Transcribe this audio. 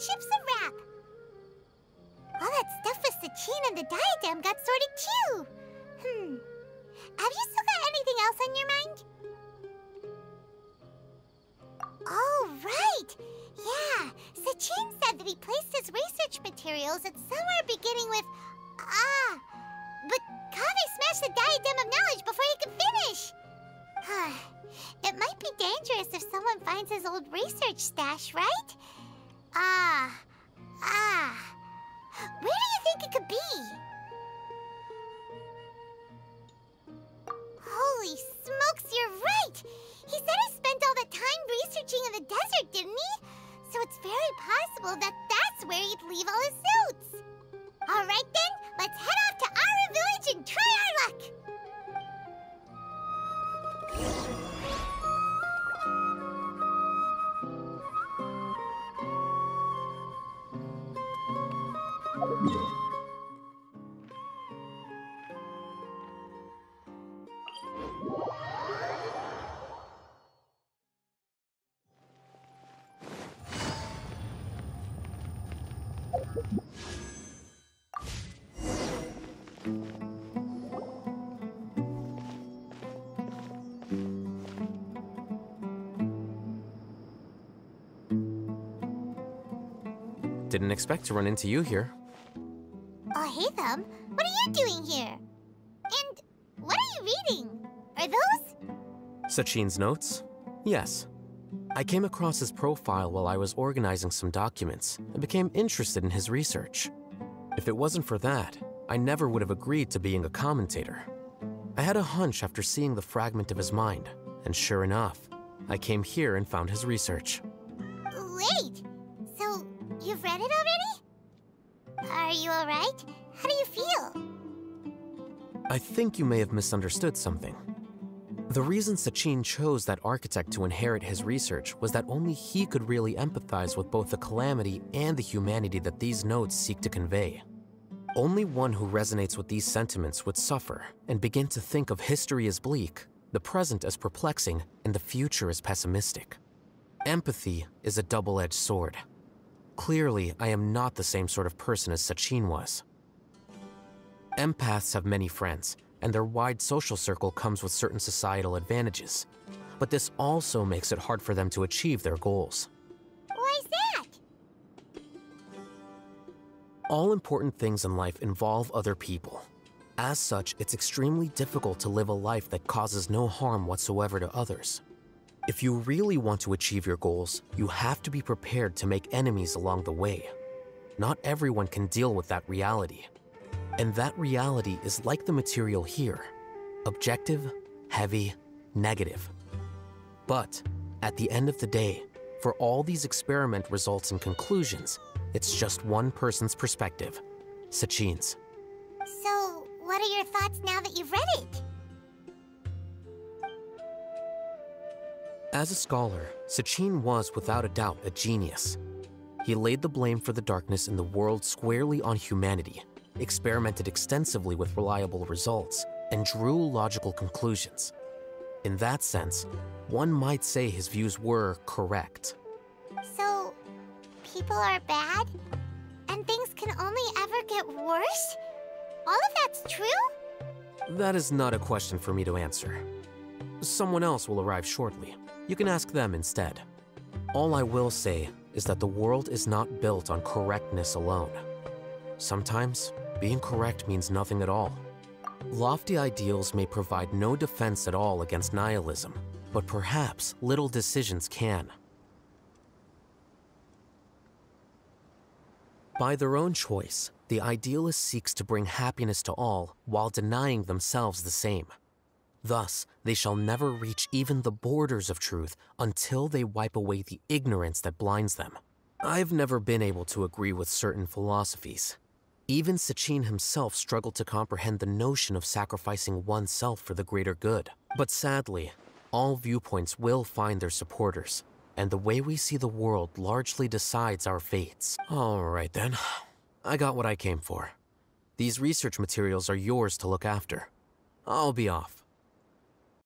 ship's a wrap. All that stuff with Sachin and the diadem got sorted too. Have you still got anything else on your mind? Oh, right! Yeah, Sachin said that he placed his research materials at somewhere beginning with... but Kaveh smashed the diadem of knowledge before he could finish! It might be dangerous if someone finds his old research stash, right? Where do you think it could be? Holy smokes, you're right! He said he spent all that time researching in the desert, didn't he? So it's very possible that that's where he'd leave all his suits. All right then, let's head off to Aru Village and try our luck! Didn't expect to run into you here. ALHAITHAM, what are you doing here? And what are you reading? Are those? Sachin's notes? Yes. I came across his profile while I was organizing some documents and became interested in his research. If it wasn't for that, I never would have agreed to being a commentator. I had a hunch after seeing the fragment of his mind, and sure enough, I came here and found his research. Wait, so you've read it already? Are you alright? How do you feel? I think you may have misunderstood something. The reason Sachin chose that architect to inherit his research was that only he could really empathize with both the calamity and the humanity that these notes seek to convey. Only one who resonates with these sentiments would suffer and begin to think of history as bleak, the present as perplexing, and the future as pessimistic. Empathy is a double-edged sword. Clearly, I am not the same sort of person as Sachin was. Empaths have many friends, and their wide social circle comes with certain societal advantages. But this also makes it hard for them to achieve their goals. Why's that? All important things in life involve other people. As such, it's extremely difficult to live a life that causes no harm whatsoever to others. If you really want to achieve your goals, you have to be prepared to make enemies along the way. Not everyone can deal with that reality. And that reality is like the material here: objective, heavy, negative. But at the end of the day, for all these experiment results and conclusions, it's just one person's perspective, Sachin's. So, what are your thoughts now that you've read it? As a scholar, Sachin was without a doubt a genius. He laid the blame for the darkness in the world squarely on humanity, experimented extensively with reliable results, and drew logical conclusions. In that sense, one might say his views were correct. So, people are bad? And things can only ever get worse? All of that's true? That is not a question for me to answer. Someone else will arrive shortly. You can ask them instead. All I will say is that the world is not built on correctness alone. Sometimes, being correct means nothing at all. Lofty ideals may provide no defense at all against nihilism, but perhaps little decisions can. By their own choice, the idealist seeks to bring happiness to all while denying themselves the same. Thus, they shall never reach even the borders of truth until they wipe away the ignorance that blinds them. I've never been able to agree with certain philosophies. Even Sachin himself struggled to comprehend the notion of sacrificing oneself for the greater good. But sadly, all viewpoints will find their supporters, and the way we see the world largely decides our fates. All right then, I got what I came for. These research materials are yours to look after. I'll be off.